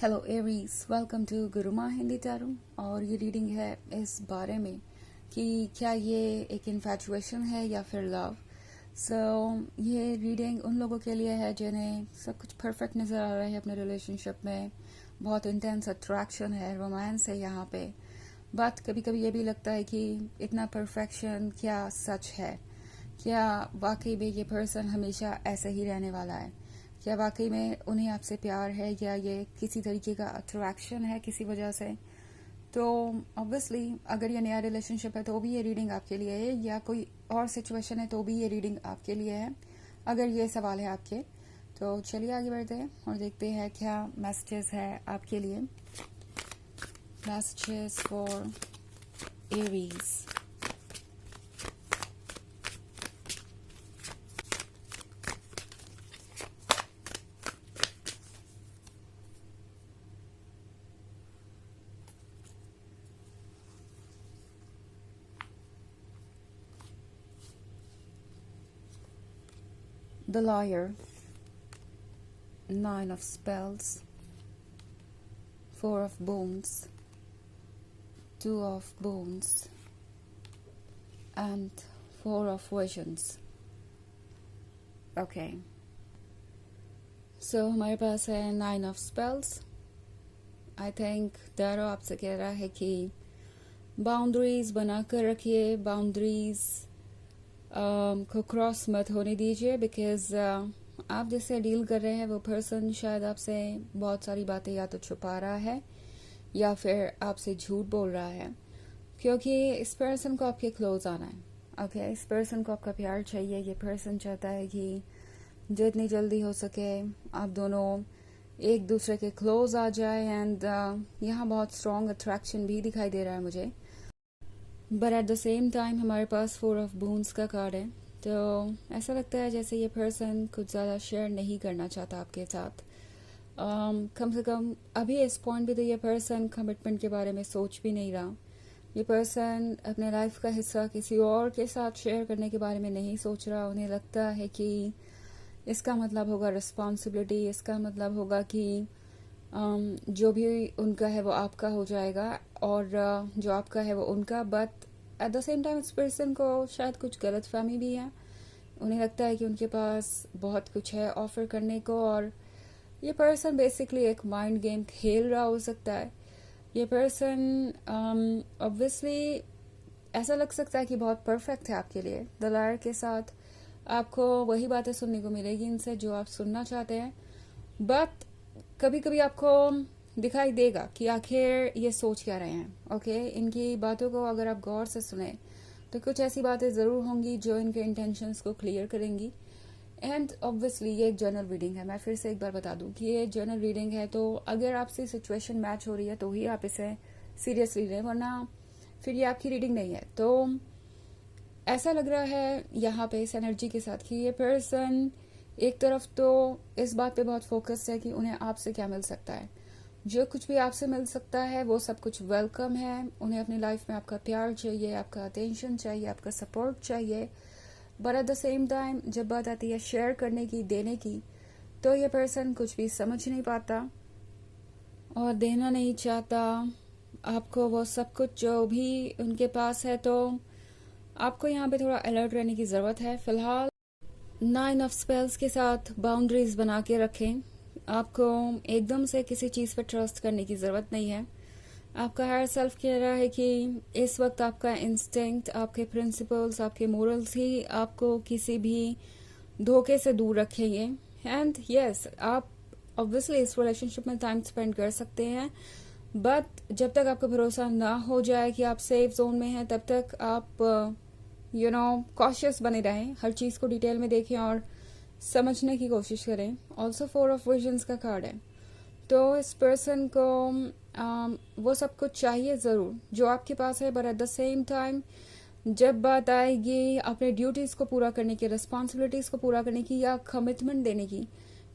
Hello Aries, welcome to Guruma Hindi tarot. और ये reading है इस बारे में कि क्या ये एक इन्फैचुएशन है या फिर लव। ये रीडिंग उन लोगों के लिए है जिन्हें सब कुछ परफेक्ट नज़र आ रहा है अपने रिलेशनशिप में, बहुत इंटेंस अट्रैक्शन है, रोमांस है यहाँ पे। बट कभी कभी ये भी लगता है कि इतना परफेक्शन क्या सच है, क्या वाकई में ये पर्सन हमेशा ऐसा ही रहने वाला है, क्या वाकई में उन्हें आपसे प्यार है या ये किसी तरीके का अट्रैक्शन है किसी वजह से। तो ऑब्वियसली अगर ये नया रिलेशनशिप है तो भी ये रीडिंग आपके लिए है, या कोई और सिचुएशन है तो भी ये रीडिंग आपके लिए है अगर ये सवाल है आपके। तो चलिए आगे बढ़ते हैं और देखते हैं क्या मैसेजेस है आपके लिए। Messages for Aries. The Liar, Nine of Spells, Four of Bones, Two of Bones, and Four of Visions. Okay. So हमारे पास है Nine of Spells. I think Daro आपसे कह रहा है कि बाउंड्रीज बना कर रखिए, बाउंड्रीज को क्रॉस मत होने दीजिए, बिकॉज आप जिससे डील कर रहे हैं वो पर्सन शायद आपसे बहुत सारी बातें या तो छुपा रहा है या फिर आपसे झूठ बोल रहा है, क्योंकि इस पर्सन को आपके क्लोज आना है। ओके, इस पर्सन को आपका प्यार चाहिए। ये पर्सन चाहता है कि जितनी जल्दी हो सके आप दोनों एक दूसरे के क्लोज आ जाए, एंड यहाँ बहुत स्ट्रॉन्ग अट्रैक्शन भी दिखाई दे रहा है मुझे। But at the same time हमारे पास फोर ऑफ बून्स का कार्ड है, तो ऐसा लगता है जैसे ये पर्सन कुछ ज़्यादा शेयर नहीं करना चाहता आपके साथ। कम से कम अभी इस पॉइंट पे तो ये पर्सन कमिटमेंट के बारे में सोच भी नहीं रहा। ये पर्सन अपने लाइफ का हिस्सा किसी और के साथ शेयर करने के बारे में नहीं सोच रहा। उन्हें लगता है कि इसका मतलब होगा रिस्पॉन्सिबिलिटी, इसका मतलब होगा कि जो भी उनका है वो आपका हो जाएगा और जो आपका है वो उनका। But at the same time इस पर्सन को शायद कुछ गलत फहमी भी है। उन्हें लगता है कि उनके पास बहुत कुछ है ऑफर करने को, और ये पर्सन बेसिकली एक माइंड गेम खेल रहा हो सकता है। ये पर्सन ऑब्वियसली ऐसा लग सकता है कि बहुत परफेक्ट है आपके लिए। द लायर के साथ आपको वही बातें सुनने को मिलेगी इनसे जो आप सुनना चाहते हैं, बट कभी कभी आपको दिखाई देगा कि आखिर ये सोच क्या रहे हैं। ओके, इनकी बातों को अगर आप गौर से सुने तो कुछ ऐसी बातें ज़रूर होंगी जो इनके इंटेंशंस को क्लियर करेंगी। एंड ऑब्वियसली ये एक जर्नल रीडिंग है। मैं फिर से एक बार बता दूं कि ये जर्नल रीडिंग है, तो अगर आपसे सिचुएशन मैच हो रही है तो ही आप इसे सीरियसली लें, वरना फिर ये आपकी रीडिंग नहीं है। तो ऐसा लग रहा है यहाँ पे इस एनर्जी के साथ कि ये पर्सन एक तरफ तो इस बात पे बहुत फोकस्ड है कि उन्हें आपसे क्या मिल सकता है। जो कुछ भी आपसे मिल सकता है वो सब कुछ वेलकम है। उन्हें अपनी लाइफ में आपका प्यार चाहिए, आपका अटेंशन चाहिए, आपका सपोर्ट चाहिए। But at the same time जब बात आती है शेयर करने की, देने की, तो ये पर्सन कुछ भी समझ नहीं पाता और देना नहीं चाहता आपको वो सब कुछ जो भी उनके पास है। तो आपको यहाँ पे थोड़ा अलर्ट रहने की ज़रूरत है। फिलहाल नाइन ऑफ स्पेल्स के साथ बाउंड्रीज बना के रखें। आपको एकदम से किसी चीज़ पर ट्रस्ट करने की ज़रूरत नहीं है। आपका हायर सेल्फ कह रहा है कि इस वक्त आपका इंस्टिंक्ट, आपके प्रिंसिपल्स, आपके मोरल्स ही आपको किसी भी धोखे से दूर रखेंगे। एंड यस, आप ऑब्वियसली इस रिलेशनशिप में टाइम स्पेंड कर सकते हैं, बट जब तक आपका भरोसा ना हो जाए कि आप सेफ जोन में हैं, तब तक आप कॉशियस बने रहें। हर चीज़ को डिटेल में देखें और समझने की कोशिश करें। ऑल्सो फोर ऑफ विजन्स का कार्ड है, तो इस पर्सन को वो सब कुछ चाहिए ज़रूर जो आपके पास है, but at the same time जब बात आएगी अपने ड्यूटीज़ को पूरा करने की, रिस्पॉन्सिबिलिटीज़ को पूरा करने की या कमिटमेंट देने की,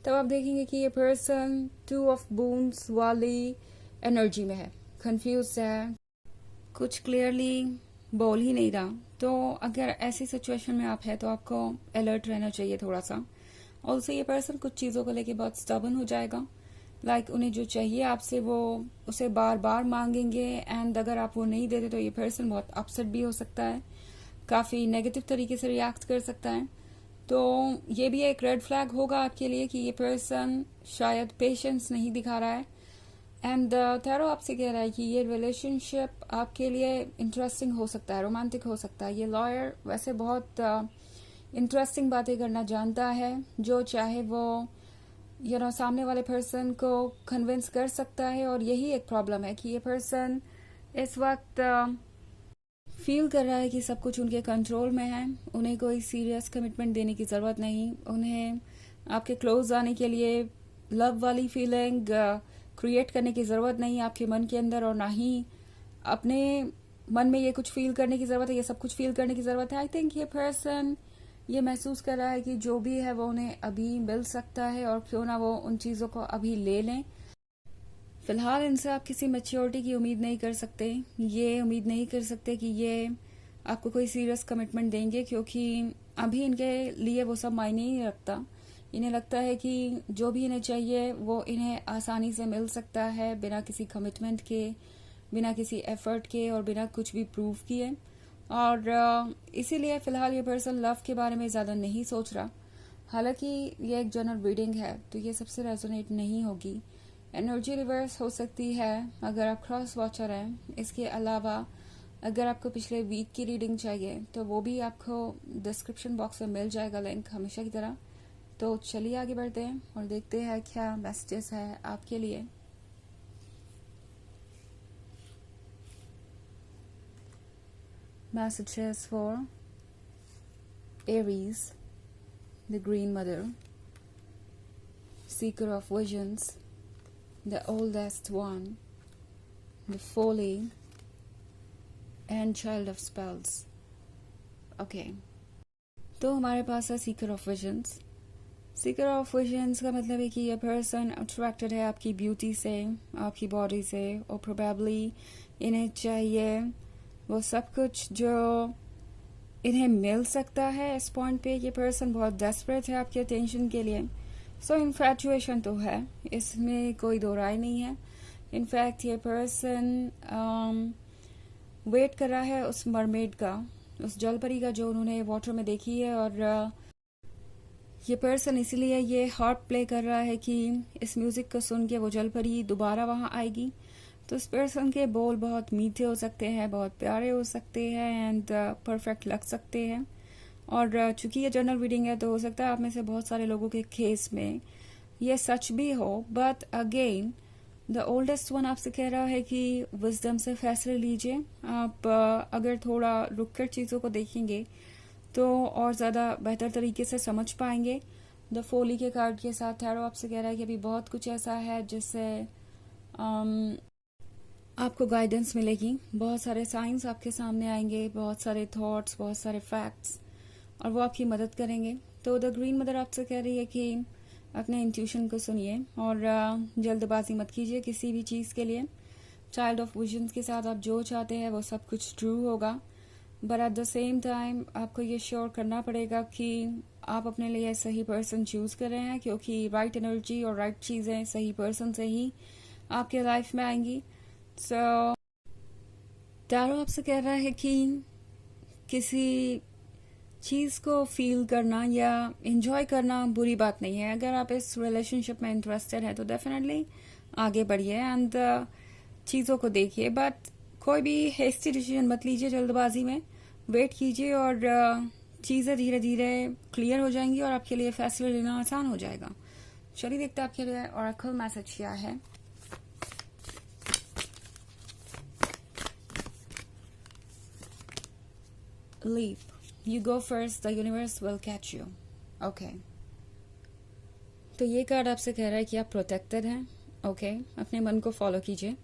तब आप देखेंगे कि ये पर्सन टू ऑफ बून्स वाली एनर्जी में है, कंफ्यूज है, कुछ क्लियरली बोल ही नहीं रहा। तो अगर ऐसी सिचुएशन में आप हैं तो आपको अलर्ट रहना चाहिए थोड़ा सा। ऑल्सो ये पर्सन कुछ चीज़ों को लेके बहुत स्टबन हो जाएगा उन्हें जो चाहिए आपसे वो उसे बार बार मांगेंगे, एंड अगर आप वो नहीं देते तो ये पर्सन बहुत अपसेट भी हो सकता है, काफ़ी नेगेटिव तरीके से रिएक्ट कर सकता है। तो ये भी एक रेड फ्लैग होगा आपके लिए कि ये पर्सन शायद पेशेंस नहीं दिखा रहा है। एंड टैरो आपसे कह रहा है कि ये रिलेशनशिप आपके लिए इंटरेस्टिंग हो सकता है, रोमांटिक हो सकता है। ये लॉयर वैसे बहुत इंटरेस्टिंग बातें करना जानता है, जो चाहे वो सामने वाले पर्सन को कन्विंस कर सकता है। और यही एक प्रॉब्लम है कि ये पर्सन इस वक्त फील कर रहा है कि सब कुछ उनके कंट्रोल में है, उन्हें कोई सीरियस कमिटमेंट देने की ज़रूरत नहीं, उन्हें आपके क्लोज आने के लिए लव वाली फीलिंग क्रिएट करने की ज़रूरत नहीं आपके मन के अंदर, और ना ही अपने मन में ये कुछ फील करने की ज़रूरत है, ये सब कुछ फील करने की ज़रूरत है। आई थिंक ये पर्सन ये महसूस कर रहा है कि जो भी है वो उन्हें अभी मिल सकता है, और क्यों ना वो उन चीज़ों को अभी ले लें। फिलहाल इनसे आप किसी मैच्योरिटी की उम्मीद नहीं कर सकते, ये उम्मीद नहीं कर सकते कि ये आपको कोई सीरियस कमिटमेंट देंगे, क्योंकि अभी इनके लिए वो सब मायने ही नहीं रखता। इन्हें लगता है कि जो भी इन्हें चाहिए वो इन्हें आसानी से मिल सकता है, बिना किसी कमिटमेंट के, बिना किसी एफर्ट के, और बिना कुछ भी प्रूव किए। और इसीलिए फ़िलहाल ये पर्सन लव के बारे में ज़्यादा नहीं सोच रहा। हालांकि ये एक जनरल रीडिंग है तो ये सबसे रेजोनेट नहीं होगी। एनर्जी रिवर्स हो सकती है अगर आप क्रॉस वॉचर हैं। इसके अलावा अगर आपको पिछले वीक की रीडिंग चाहिए तो वो भी आपको डिस्क्रिप्शन बॉक्स में मिल जाएगा लिंक, हमेशा की तरह। तो चलिए आगे बढ़ते हैं और देखते हैं क्या मैसेजेस है आपके लिए। Messages for Aries, the Green Mother, Seeker of Visions, the Oldest One, the Folly, and Child of Spells. Okay. तो हमारे पास है Sikar of visions. Sikar of visions का मतलब है कि यह पर्सन अट्रैक्टेड है आपकी ब्यूटी से, आपकी बॉडी से, और प्रोबेबली इन्हें चाहिए वो सब कुछ जो इन्हें मिल सकता है। इस पॉइंट पे ये पर्सन बहुत डेस्परेट है आपके अटेंशन के लिए। सो इन्फैचुएशन तो है, इसमें कोई दो राय नहीं है। इनफैक्ट ये पर्सन वेट कर रहा है उस मरमेड का, उस जलपरी का जो उन्होंने वाटर में देखी है। और ये पर्सन इसीलिए ये हार्प प्ले कर रहा है कि इस म्यूजिक को सुन के वो जलपरी दोबारा वहां आएगी। तो इस पर्सन के बोल बहुत मीठे हो सकते हैं, बहुत प्यारे हो सकते हैं, एंड परफेक्ट लग सकते हैं। और चूंकि ये जनरल रीडिंग है तो हो सकता है आप में से बहुत सारे लोगों के केस में ये सच भी हो। But again the oldest one आपसे कह रहा है कि विजडम से फैसले लीजिए। आप अगर थोड़ा रुक कर चीज़ों को देखेंगे तो और ज़्यादा बेहतर तरीके से समझ पाएंगे। द फोली के कार्ड के साथ टैरो आपसे कह रहा है कि अभी बहुत कुछ ऐसा है जिससे आपको गाइडेंस मिलेगी। बहुत सारे साइंस आपके सामने आएंगे, बहुत सारे थॉट्स, बहुत सारे फैक्ट्स, और वो आपकी मदद करेंगे। तो द ग्रीन मदर आपसे कह रही है कि अपने इंट्यूशन को सुनिए और जल्दबाजी मत कीजिए किसी भी चीज़ के लिए। चाइल्ड ऑफ विजन्स के साथ आप जो चाहते हैं वो सब कुछ ट्रू होगा, but at the same time आपको ये श्योर करना पड़ेगा कि आप अपने लिए सही पर्सन चूज कर रहे हैं, क्योंकि राइट एनर्जी और राइट चीज़ें सही पर्सन से ही आपके लाइफ में आएंगी। सो टैरो आपसे कह रहा है कि किसी चीज़ को फील करना या इंजॉय करना बुरी बात नहीं है। अगर आप इस रिलेशनशिप में इंटरेस्टेड है तो डेफिनेटली आगे बढ़िए एंड चीज़ों को देखिए, बट कोई भी हेस्टी डिसीजन मत लीजिए जल्दबाजी में। वेट कीजिए और चीज़ें धीरे धीरे क्लियर हो जाएंगी और आपके लिए फैसले लेना आसान हो जाएगा। चलिए देखते हैं आपके लिए ऑरेकल मैसेज क्या है। Leap, you go first, the universe will catch you. Okay, तो ये कार्ड आपसे कह रहा है कि आप प्रोटेक्टेड हैं। ओके, अपने मन को फॉलो कीजिए।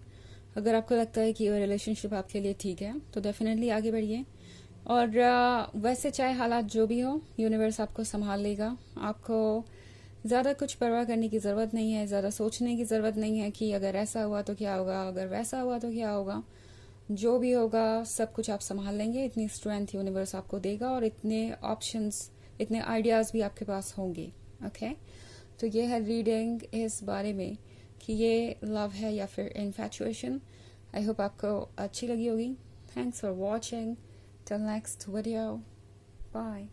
अगर आपको लगता है कि ये रिलेशनशिप आपके लिए ठीक है तो डेफिनेटली आगे बढ़िए। और वैसे चाहे हालात जो भी हो, यूनिवर्स आपको संभाल लेगा। आपको ज़्यादा कुछ परवाह करने की ज़रूरत नहीं है, ज़्यादा सोचने की ज़रूरत नहीं है कि अगर ऐसा हुआ तो क्या होगा, अगर वैसा हुआ तो क्या होगा। जो भी होगा सब कुछ आप संभाल लेंगे। इतनी स्ट्रेंथ यूनिवर्स आपको देगा और इतने ऑप्शंस, इतने आइडियाज़ भी आपके पास होंगे। ओके, तो ये है रीडिंग इस बारे में कि ये लव है या फिर इन्फैचुएशन। आई होप आपको अच्छी लगी होगी। Thanks for watching. Till next video, bye.